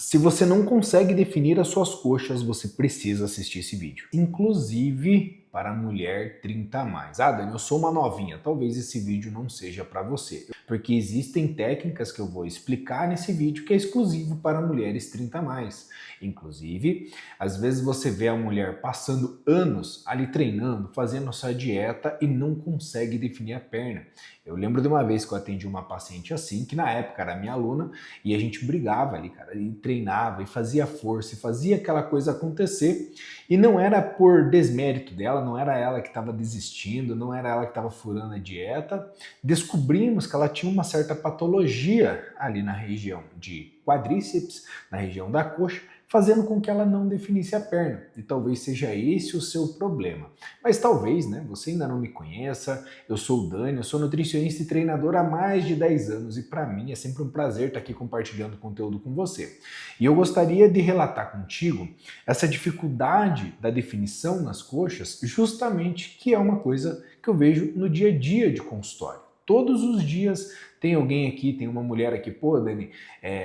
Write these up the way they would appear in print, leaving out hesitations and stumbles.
Se você não consegue definir as suas coxas, você precisa assistir esse vídeo. Inclusive para mulher 30 a mais. Ah, Dani, eu sou uma novinha. Talvez esse vídeo não seja para você. Porque existem técnicas que eu vou explicar nesse vídeo que é exclusivo para mulheres 30 a mais. Inclusive, às vezes você vê a mulher passando anos ali treinando, fazendo a sua dieta e não consegue definir a perna. Eu lembro de uma vez que eu atendi uma paciente assim, que na época era minha aluna, e a gente brigava ali, cara, e treinava, e fazia força, e fazia aquela coisa acontecer, e não era por desmérito dela, não era ela que estava desistindo, não era ela que estava furando a dieta. Descobrimos que ela tinha uma certa patologia ali na região de quadríceps, na região da coxa, fazendo com que ela não definisse a perna. E talvez seja esse o seu problema. Mas talvez, né, você ainda não me conheça, eu sou o Dani, eu sou nutricionista e treinador há mais de 10 anos e para mim é sempre um prazer estar aqui compartilhando conteúdo com você. E eu gostaria de relatar contigo essa dificuldade da definição nas coxas, justamente que é uma coisa que eu vejo no dia a dia de consultório. Todos os dias tem alguém aqui, tem uma mulher aqui, pô, Dani,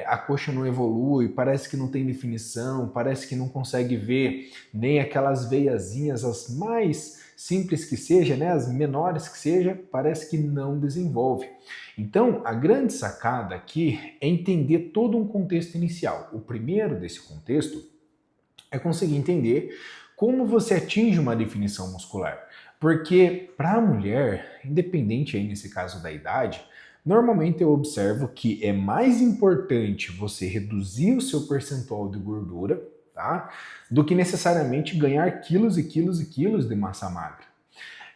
a coxa não evolui, parece que não tem definição, parece que não consegue ver nem aquelas veiazinhas, as mais simples que seja, né, as menores que seja, parece que não desenvolve. Então, a grande sacada aqui é entender todo um contexto inicial. O primeiro desse contexto é conseguir entender como você atinge uma definição muscular. Porque para a mulher, independente aí nesse caso da idade, normalmente eu observo que é mais importante você reduzir o seu percentual de gordura, tá? Do que necessariamente ganhar quilos e quilos e quilos de massa magra.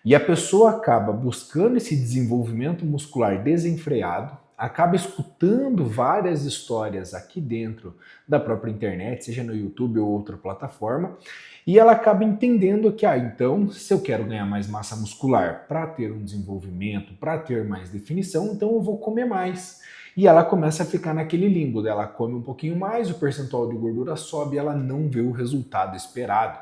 E a pessoa acaba buscando esse desenvolvimento muscular desenfreado, acaba escutando várias histórias aqui dentro da própria internet, seja no YouTube ou outra plataforma, e ela acaba entendendo que, então, se eu quero ganhar mais massa muscular para ter um desenvolvimento, para ter mais definição, então eu vou comer mais. E ela começa a ficar naquele limbo, ela come um pouquinho mais, o percentual de gordura sobe e ela não vê o resultado esperado.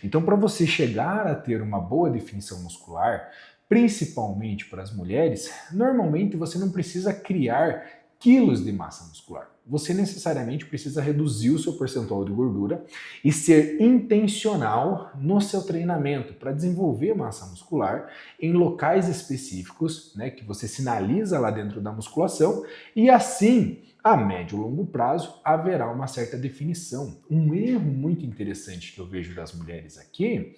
Então, para você chegar a ter uma boa definição muscular, principalmente para as mulheres, normalmente você não precisa criar quilos de massa muscular. Você necessariamente precisa reduzir o seu percentual de gordura e ser intencional no seu treinamento para desenvolver massa muscular em locais específicos, né, que você sinaliza lá dentro da musculação, e assim, a médio e longo prazo, haverá uma certa definição. Um erro muito interessante que eu vejo das mulheres aqui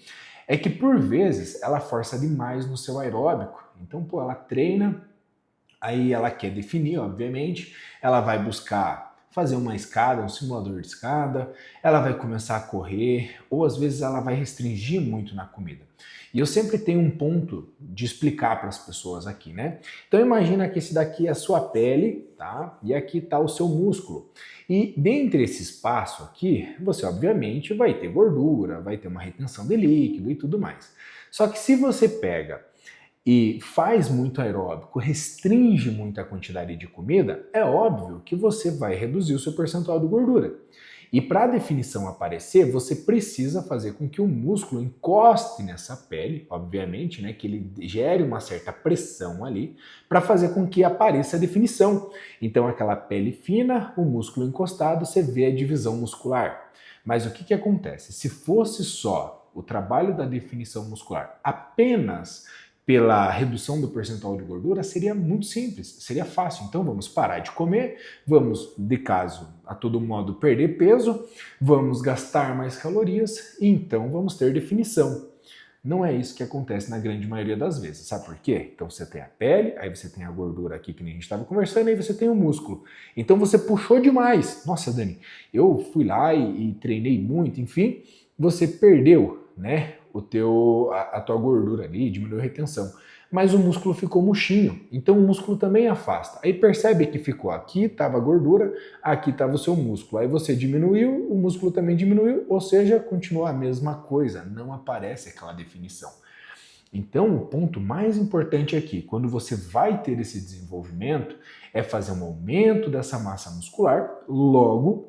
é que, por vezes, ela força demais no seu aeróbico. Então, pô, ela treina, aí ela quer definir, obviamente, ela vai buscar fazer uma escada, um simulador de escada, ela vai começar a correr, ou às vezes ela vai restringir muito na comida. E eu sempre tenho um ponto de explicar para as pessoas aqui, né? Então imagina que esse daqui é a sua pele, tá? E aqui está o seu músculo. E dentre esse espaço aqui, você obviamente vai ter gordura, vai ter uma retenção de líquido e tudo mais. Só que se você pega e faz muito aeróbico, restringe muito a quantidade de comida, é óbvio que você vai reduzir o seu percentual de gordura. E para a definição aparecer, você precisa fazer com que o músculo encoste nessa pele, obviamente, né, que ele gere uma certa pressão ali, para fazer com que apareça a definição. Então, aquela pele fina, o músculo encostado, você vê a divisão muscular. Mas o que acontece? Se fosse só o trabalho da definição muscular apenas pela redução do percentual de gordura, seria muito simples, seria fácil. Então vamos parar de comer, vamos, de caso, a todo modo, perder peso, vamos gastar mais calorias e então vamos ter definição. Não é isso que acontece na grande maioria das vezes. Sabe por quê? Então você tem a pele, aí você tem a gordura aqui que nem a gente estava conversando, aí você tem o músculo. Então você puxou demais. Nossa, Dani, eu fui lá e treinei muito, enfim, você perdeu, né, a tua gordura ali, diminuiu a retenção. Mas o músculo ficou murchinho, então o músculo também afasta. Aí percebe que ficou aqui, estava a gordura, aqui estava o seu músculo. Aí você diminuiu, o músculo também diminuiu, ou seja, continua a mesma coisa, não aparece aquela definição. Então, o ponto mais importante aqui, quando você vai ter esse desenvolvimento, é fazer um aumento dessa massa muscular, logo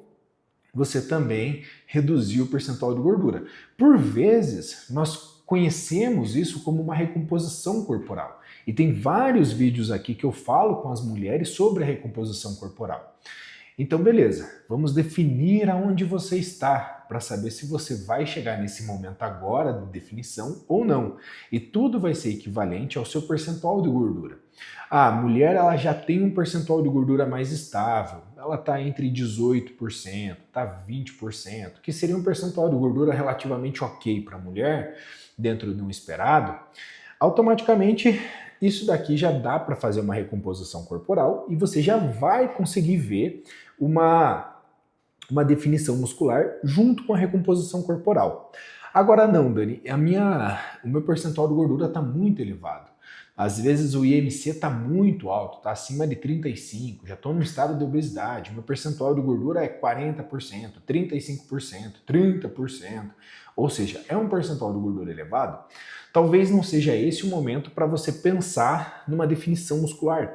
você também reduziu o percentual de gordura. Por vezes, nós conhecemos isso como uma recomposição corporal. E tem vários vídeos aqui que eu falo com as mulheres sobre a recomposição corporal. Então, beleza, vamos definir aonde você está para saber se você vai chegar nesse momento agora de definição ou não. E tudo vai ser equivalente ao seu percentual de gordura. A mulher ela já tem um percentual de gordura mais estável, ela está entre 18%, está 20%, que seria um percentual de gordura relativamente ok para a mulher, dentro de um esperado. Automaticamente isso daqui já dá para fazer uma recomposição corporal e você já vai conseguir ver uma definição muscular junto com a recomposição corporal. Agora não, Dani, o meu percentual de gordura está muito elevado. Às vezes o IMC está muito alto, está acima de 35, já estou no estado de obesidade, meu percentual de gordura é 40%, 35%, 30%, ou seja, é um percentual de gordura elevado. Talvez não seja esse o momento para você pensar numa definição muscular,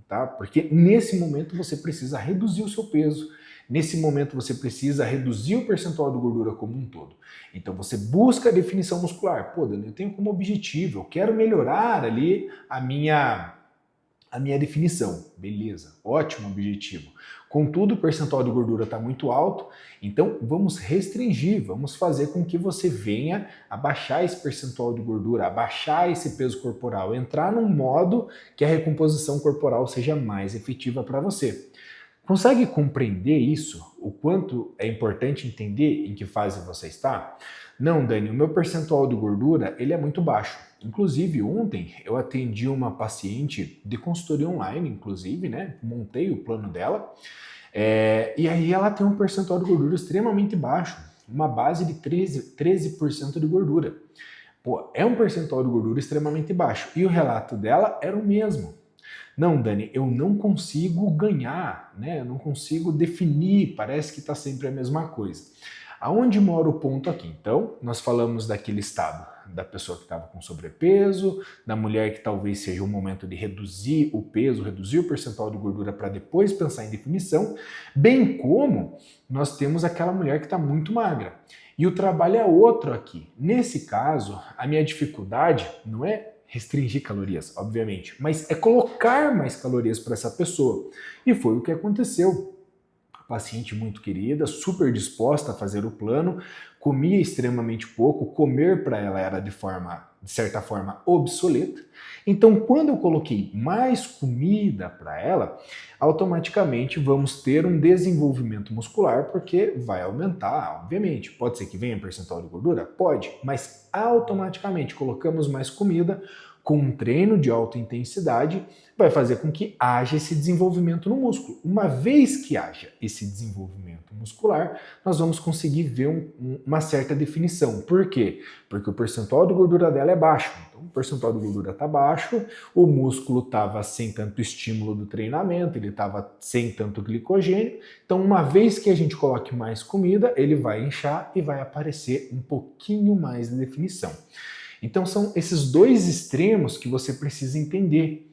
tá? Porque nesse momento você precisa reduzir o seu peso, nesse momento você precisa reduzir o percentual de gordura como um todo. Então você busca a definição muscular. Pô, Dani, eu tenho como objetivo, eu quero melhorar ali a minha definição. Beleza, ótimo objetivo. Contudo, o percentual de gordura está muito alto, então vamos restringir, vamos fazer com que você venha abaixar esse percentual de gordura, abaixar esse peso corporal, entrar num modo que a recomposição corporal seja mais efetiva para você. Consegue compreender isso? O quanto é importante entender em que fase você está? Não, Dani, o meu percentual de gordura ele é muito baixo. Inclusive, ontem eu atendi uma paciente de consultoria online, inclusive, né? Montei o plano dela. E aí ela tem um percentual de gordura extremamente baixo, uma base de 13% de gordura. Pô, é um percentual de gordura extremamente baixo. E o relato dela era o mesmo. Não, Dani, eu não consigo ganhar, né? Eu não consigo definir, parece que está sempre a mesma coisa. Aonde mora o ponto aqui? Então, nós falamos daquele estado da pessoa que estava com sobrepeso, da mulher que talvez seja o momento de reduzir o peso, reduzir o percentual de gordura para depois pensar em definição, bem como nós temos aquela mulher que está muito magra. E o trabalho é outro aqui. Nesse caso, a minha dificuldade não é restringir calorias, obviamente, mas é colocar mais calorias para essa pessoa. E foi o que aconteceu. Paciente muito querida, super disposta a fazer o plano, comia extremamente pouco, comer para ela era de certa forma obsoleta. Então, quando eu coloquei mais comida para ela, automaticamente vamos ter um desenvolvimento muscular, porque vai aumentar, obviamente. Pode ser que venha percentual de gordura? Pode, mas automaticamente colocamos mais comida, com um treino de alta intensidade, vai fazer com que haja esse desenvolvimento no músculo. Uma vez que haja esse desenvolvimento muscular, nós vamos conseguir ver uma certa definição. Por quê? Porque o percentual de gordura dela é baixo. Então, o percentual de gordura está baixo, o músculo estava sem tanto estímulo do treinamento, ele estava sem tanto glicogênio. Então, uma vez que a gente coloque mais comida, ele vai inchar e vai aparecer um pouquinho mais de definição. Então são esses dois extremos que você precisa entender.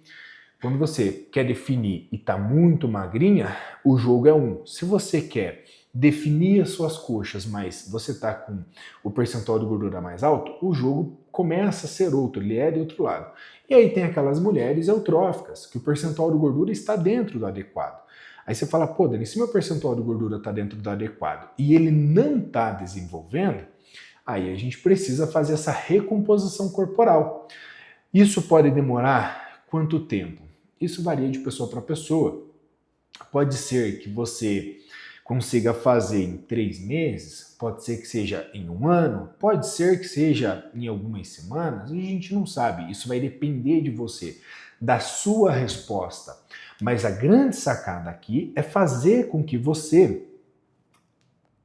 Quando você quer definir e está muito magrinha, o jogo é um. Se você quer definir as suas coxas, mas você está com o percentual de gordura mais alto, o jogo começa a ser outro, ele é de outro lado. E aí tem aquelas mulheres eutróficas, que o percentual de gordura está dentro do adequado. Aí você fala, pô, Dani, se meu percentual de gordura está dentro do adequado e ele não está desenvolvendo, aí a gente precisa fazer essa recomposição corporal. Isso pode demorar quanto tempo? Isso varia de pessoa para pessoa. Pode ser que você consiga fazer em 3 meses, pode ser que seja em 1 ano, pode ser que seja em algumas semanas, e a gente não sabe. Isso vai depender de você, da sua resposta. Mas a grande sacada aqui é fazer com que você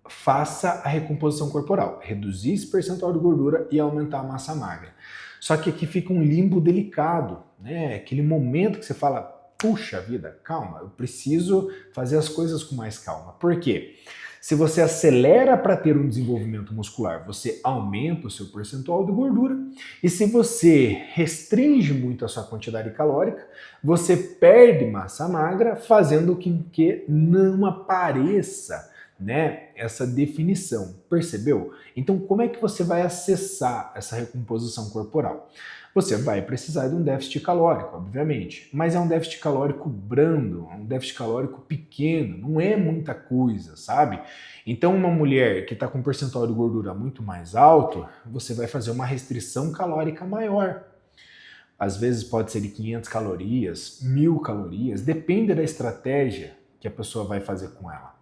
faça a recomposição corporal, reduzir esse percentual de gordura e aumentar a massa magra. Só que aqui fica um limbo delicado, né? Aquele momento que você fala, puxa vida, calma, eu preciso fazer as coisas com mais calma. Por quê? Se você acelera para ter um desenvolvimento muscular, você aumenta o seu percentual de gordura. E se você restringe muito a sua quantidade calórica, você perde massa magra, fazendo com que não apareça, né, essa definição, percebeu? Então, como é que você vai acessar essa recomposição corporal? você vai precisar de um déficit calórico, obviamente, mas é um déficit calórico brando, um déficit calórico pequeno, não é muita coisa, sabe? Então uma mulher que está com um percentual de gordura muito mais alto, você vai fazer uma restrição calórica maior. Às vezes pode ser de 500 calorias, 1000 calorias, depende da estratégia que a pessoa vai fazer com ela.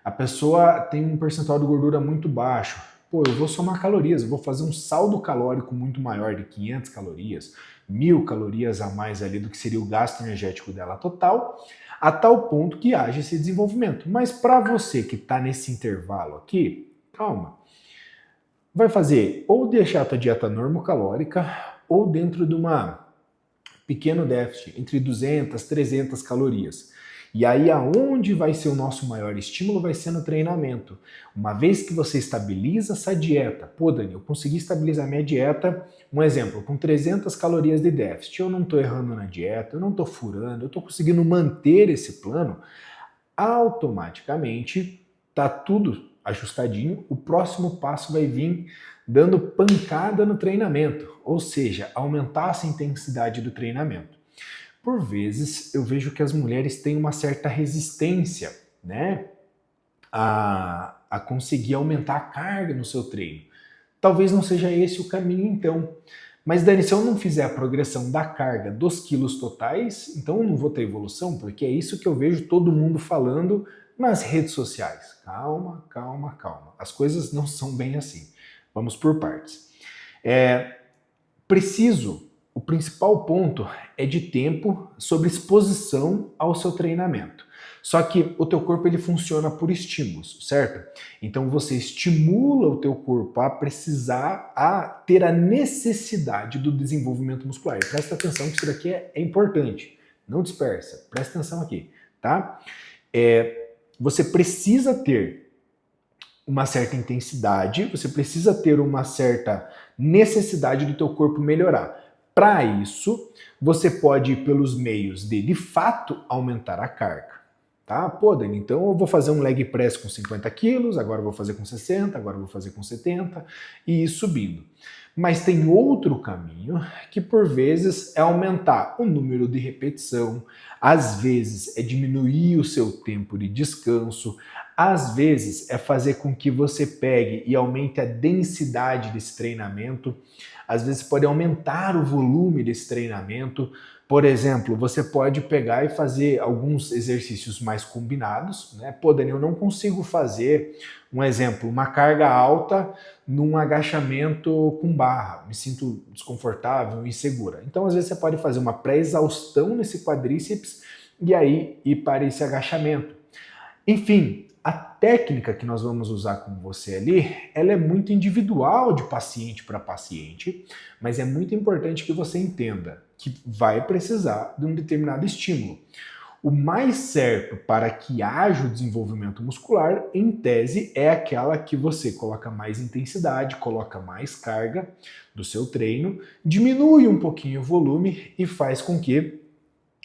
A pessoa tem um percentual de gordura muito baixo. Pô, eu vou somar calorias, eu vou fazer um saldo calórico muito maior de 500 calorias, 1000 calorias a mais ali do que seria o gasto energético dela total, a tal ponto que haja esse desenvolvimento. Mas para você que está nesse intervalo aqui, calma. Vai fazer ou deixar a tua dieta normocalórica ou dentro de uma pequeno déficit, entre 200 e 300 calorias. E aí aonde vai ser o nosso maior estímulo vai ser no treinamento. Uma vez que você estabiliza essa dieta, pô Dani, eu consegui estabilizar minha dieta, um exemplo, com 300 calorias de déficit, eu não estou errando na dieta, eu não estou furando, eu estou conseguindo manter esse plano, automaticamente tá tudo ajustadinho, o próximo passo vai vir dando pancada no treinamento, ou seja, aumentar essa intensidade do treinamento. Por vezes, eu vejo que as mulheres têm uma certa resistência, né, a conseguir aumentar a carga no seu treino. Talvez não seja esse o caminho, então. Mas, Dani, se eu não fizer a progressão da carga dos quilos totais, então eu não vou ter evolução, porque é isso que eu vejo todo mundo falando nas redes sociais. Calma, calma, calma. As coisas não são bem assim. Vamos por partes. O principal ponto é de tempo sobre exposição ao seu treinamento. Só que o teu corpo ele funciona por estímulos, certo? Então você estimula o teu corpo a precisar, a ter a necessidade do desenvolvimento muscular. E presta atenção que isso daqui é importante. Não dispersa, presta atenção aqui, tá? Você precisa ter uma certa intensidade, você precisa ter uma certa necessidade do teu corpo melhorar. Para isso, você pode ir pelos meios de fato, aumentar a carga. Tá? Pô, Dani, então eu vou fazer um leg press com 50 quilos, agora eu vou fazer com 60, agora eu vou fazer com 70 e ir subindo. Mas tem outro caminho que por vezes é aumentar o número de repetição, às vezes é diminuir o seu tempo de descanso, às vezes é fazer com que você pegue e aumente a densidade desse treinamento, às vezes pode aumentar o volume desse treinamento. Por exemplo, você pode pegar e fazer alguns exercícios mais combinados, né? Pô, Dani, eu não consigo fazer, um exemplo, uma carga alta num agachamento com barra, me sinto desconfortável, insegura. Então, às vezes você pode fazer uma pré-exaustão nesse quadríceps e aí ir para esse agachamento. Enfim, a técnica que nós vamos usar com você ali, ela é muito individual de paciente para paciente, mas é muito importante que você entenda que vai precisar de um determinado estímulo. O mais certo para que haja o desenvolvimento muscular, em tese, é aquela que você coloca mais intensidade, coloca mais carga do seu treino, diminui um pouquinho o volume e faz com que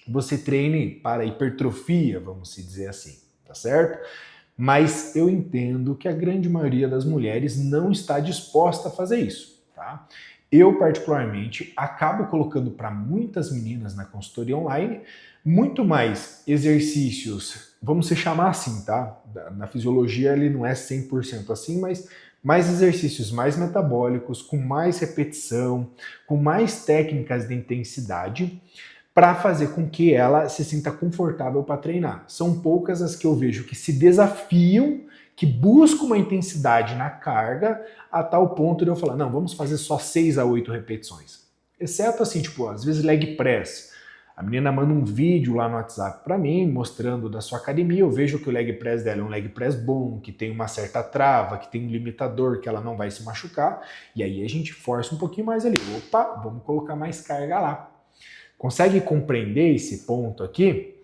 você treine para hipertrofia, vamos dizer assim, tá certo? Mas eu entendo que a grande maioria das mulheres não está disposta a fazer isso, tá? Eu, particularmente, acabo colocando para muitas meninas na consultoria online muito mais exercícios, vamos se chamar assim, tá? Na fisiologia ele não é 100% assim, mas mais exercícios mais metabólicos, com mais repetição, com mais técnicas de intensidade, para fazer com que ela se sinta confortável para treinar. São poucas as que eu vejo que se desafiam, que buscam uma intensidade na carga, a tal ponto de eu falar, não, vamos fazer só 6 a 8 repetições. Exceto assim, tipo, às vezes leg press. A menina manda um vídeo lá no WhatsApp para mim, mostrando da sua academia, eu vejo que o leg press dela é um leg press bom, que tem uma certa trava, que tem um limitador, que ela não vai se machucar, e aí a gente força um pouquinho mais ali. Opa, vamos colocar mais carga lá. Consegue compreender esse ponto aqui?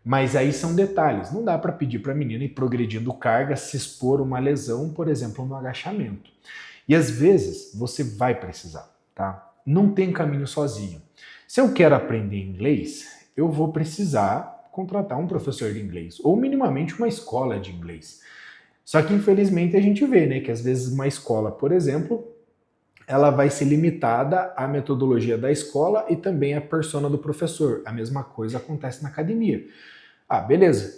Mas aí são detalhes. Não dá para pedir para a menina ir progredindo carga, se expor uma lesão, por exemplo, no agachamento. E às vezes você vai precisar, tá? Não tem caminho sozinho. Se eu quero aprender inglês, eu vou precisar contratar um professor de inglês ou minimamente uma escola de inglês. Só que infelizmente a gente vê, né, que às vezes uma escola, por exemplo, ela vai ser limitada à metodologia da escola e também à persona do professor. A mesma coisa acontece na academia. Ah, beleza,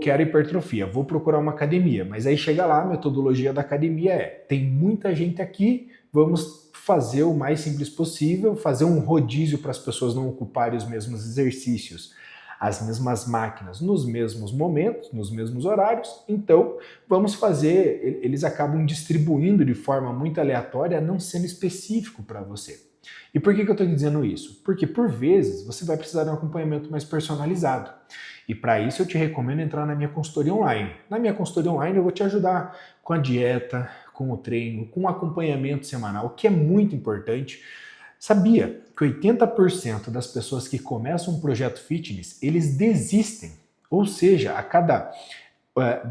quero hipertrofia, vou procurar uma academia, mas aí chega lá, a metodologia da academia tem muita gente aqui, vamos fazer o mais simples possível, fazer um rodízio para as pessoas não ocuparem os mesmos exercícios, as mesmas máquinas, nos mesmos momentos, nos mesmos horários, então vamos fazer, eles acabam distribuindo de forma muito aleatória, não sendo específico para você. E por que eu estou dizendo isso? Porque por vezes você vai precisar de um acompanhamento mais personalizado. E para isso eu te recomendo entrar na minha consultoria online. Na minha consultoria online eu vou te ajudar com a dieta, com o treino, com o acompanhamento semanal, que é muito importante. Sabia que 80% das pessoas que começam um projeto fitness, eles desistem. Ou seja, a cada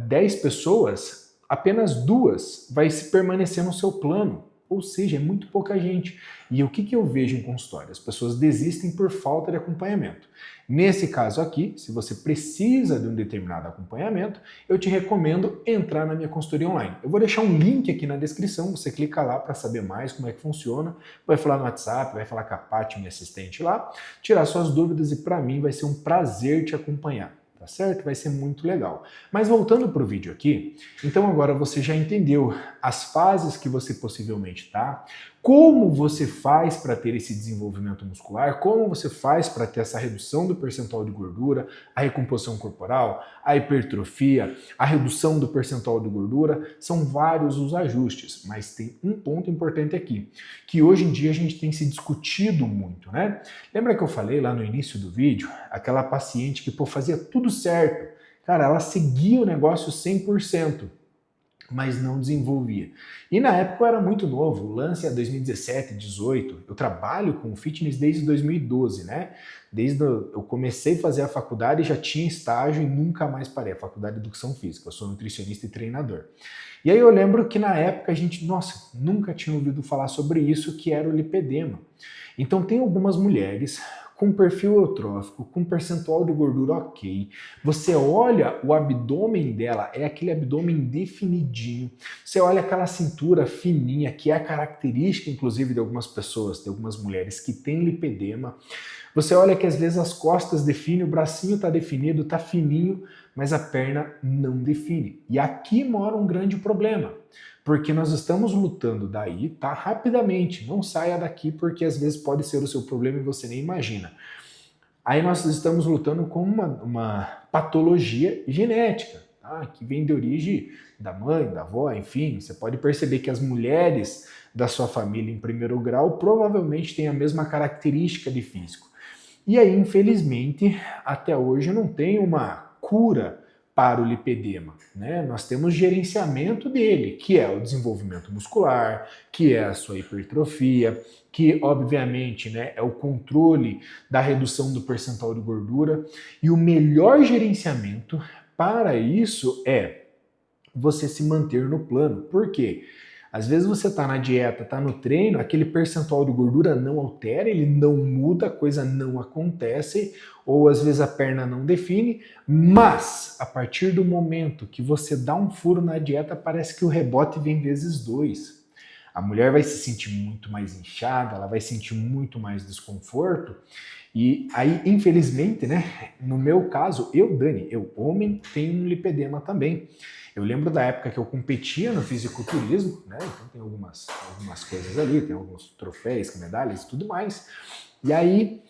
10 pessoas, apenas 2 vai se permanecer no seu plano. Ou seja, é muito pouca gente. E o que eu vejo em consultório? As pessoas desistem por falta de acompanhamento. Nesse caso aqui, se você precisa de um determinado acompanhamento, eu te recomendo entrar na minha consultoria online. Eu vou deixar um link aqui na descrição, você clica lá para saber mais como é que funciona, vai falar no WhatsApp, vai falar com a Paty, minha assistente lá, tirar suas dúvidas e para mim vai ser um prazer te acompanhar. Tá certo? Vai ser muito legal. Mas voltando para o vídeo aqui, então agora você já entendeu as fases que você possivelmente está, como você faz para ter esse desenvolvimento muscular, como você faz para ter essa redução do percentual de gordura, a recomposição corporal, a hipertrofia, a redução do percentual de gordura, são vários os ajustes, mas tem um ponto importante aqui, que hoje em dia a gente tem se discutido muito, né? Lembra que eu falei lá no início do vídeo, aquela paciente que fazia tudo certo, cara, ela seguia o negócio 100%. Mas não desenvolvia. E na época eu era muito novo, o lance é 2017, 2018, eu trabalho com fitness desde 2012, né? Eu comecei a fazer a faculdade e já tinha estágio e nunca mais parei, a faculdade de Educação Física, eu sou nutricionista e treinador. E aí eu lembro que na época a gente, nunca tinha ouvido falar sobre isso, que era o lipedema. Então tem algumas mulheres com perfil eutrófico, com percentual de gordura ok. Você olha o abdômen dela, é aquele abdômen definidinho. Você olha aquela cintura fininha, que é a característica, inclusive, de algumas pessoas, de algumas mulheres que têm lipedema. Você olha que às vezes as costas definem, o bracinho está definido, está fininho, mas a perna não define. E aqui mora um grande problema. Porque nós estamos lutando daí, tá? Rapidamente, não saia daqui porque às vezes pode ser o seu problema e você nem imagina. Aí nós estamos lutando com uma patologia genética, tá? Que vem de origem da mãe, da avó, enfim. Você pode perceber que as mulheres da sua família em primeiro grau provavelmente têm a mesma característica de físico. E aí, infelizmente, até hoje não tem uma cura para o lipedema, né? Nós temos gerenciamento dele, que é o desenvolvimento muscular, que é a sua hipertrofia, que obviamente, né, é o controle da redução do percentual de gordura, e o melhor gerenciamento para isso é você se manter no plano. Por quê? Às vezes você está na dieta, está no treino, aquele percentual de gordura não altera, ele não muda, a coisa não acontece, ou às vezes a perna não define, mas a partir do momento que você dá um furo na dieta, parece que o rebote vem vezes 2. A mulher vai se sentir muito mais inchada, ela vai sentir muito mais desconforto, e aí, infelizmente, né, no meu caso, eu, homem, tenho um lipedema também. Eu lembro da época que eu competia no fisiculturismo, né? Então tem algumas coisas ali, tem alguns troféus, medalhas e tudo mais. E aí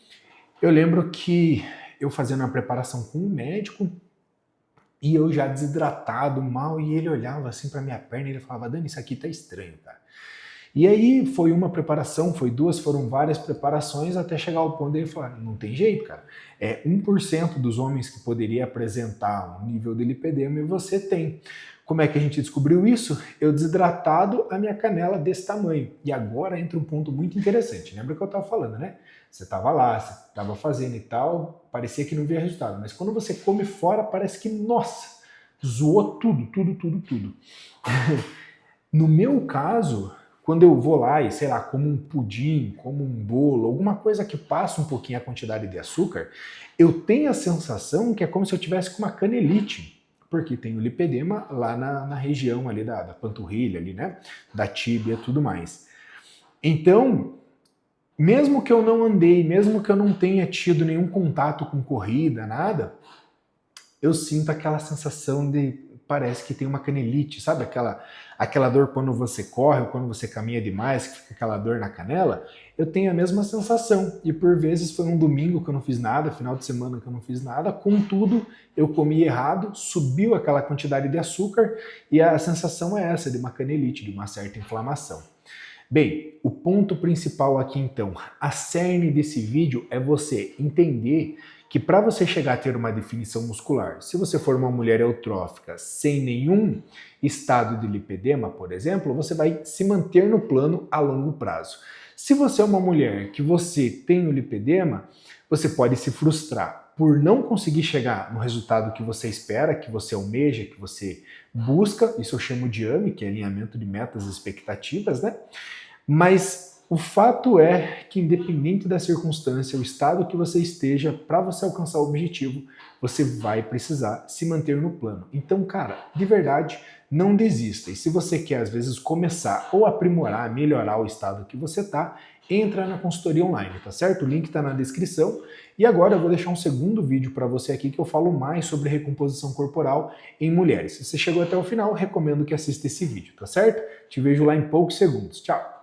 eu lembro que eu fazendo uma preparação com um médico e eu já desidratado, mal, e ele olhava assim para minha perna e ele falava: Dani, isso aqui tá estranho, cara. E aí foi uma preparação, foi 2, foram várias preparações até chegar ao ponto dele falar: não tem jeito, cara. É 1% dos homens que poderia apresentar um nível de lipedema e você tem. Como é que a gente descobriu isso? Eu desidratado, a minha canela desse tamanho. E agora entra um ponto muito interessante. Lembra que eu estava falando, né? Você estava lá, você estava fazendo e tal, parecia que não via resultado. Mas quando você come fora, parece que, nossa, zoou tudo. No meu caso, quando eu vou lá e, sei lá, como um pudim, como um bolo, alguma coisa que passa um pouquinho a quantidade de açúcar, eu tenho a sensação que é como se eu tivesse com uma canelite, porque tem o lipedema lá na região ali da panturrilha, ali, né, da tíbia e tudo mais. Então, mesmo que eu não andei, mesmo que eu não tenha tido nenhum contato com corrida, nada, eu sinto aquela sensação de, parece que tem uma canelite, sabe aquela dor quando você corre ou quando você caminha demais, que fica aquela dor na canela? Eu tenho a mesma sensação, e por vezes foi um domingo que eu não fiz nada, final de semana que eu não fiz nada, contudo, eu comi errado, subiu aquela quantidade de açúcar, e a sensação é essa, de uma canelite, de uma certa inflamação. Bem, o ponto principal aqui então, a cerne desse vídeo é você entender que para você chegar a ter uma definição muscular, se você for uma mulher eutrófica sem nenhum estado de lipedema, por exemplo, você vai se manter no plano a longo prazo. Se você é uma mulher que você tem o lipedema, você pode se frustrar por não conseguir chegar no resultado que você espera, que você almeja, que você busca, isso eu chamo de AME, que é alinhamento de metas e expectativas, né? Mas o fato é que, independente da circunstância, o estado que você esteja, para você alcançar o objetivo, você vai precisar se manter no plano. Então, cara, de verdade, não desista. E se você quer, às vezes, começar ou aprimorar, melhorar o estado que você está, entra na consultoria online, tá certo? O link está na descrição. E agora eu vou deixar um segundo vídeo para você aqui que eu falo mais sobre recomposição corporal em mulheres. Se você chegou até o final, recomendo que assista esse vídeo, tá certo? Te vejo lá em poucos segundos. Tchau!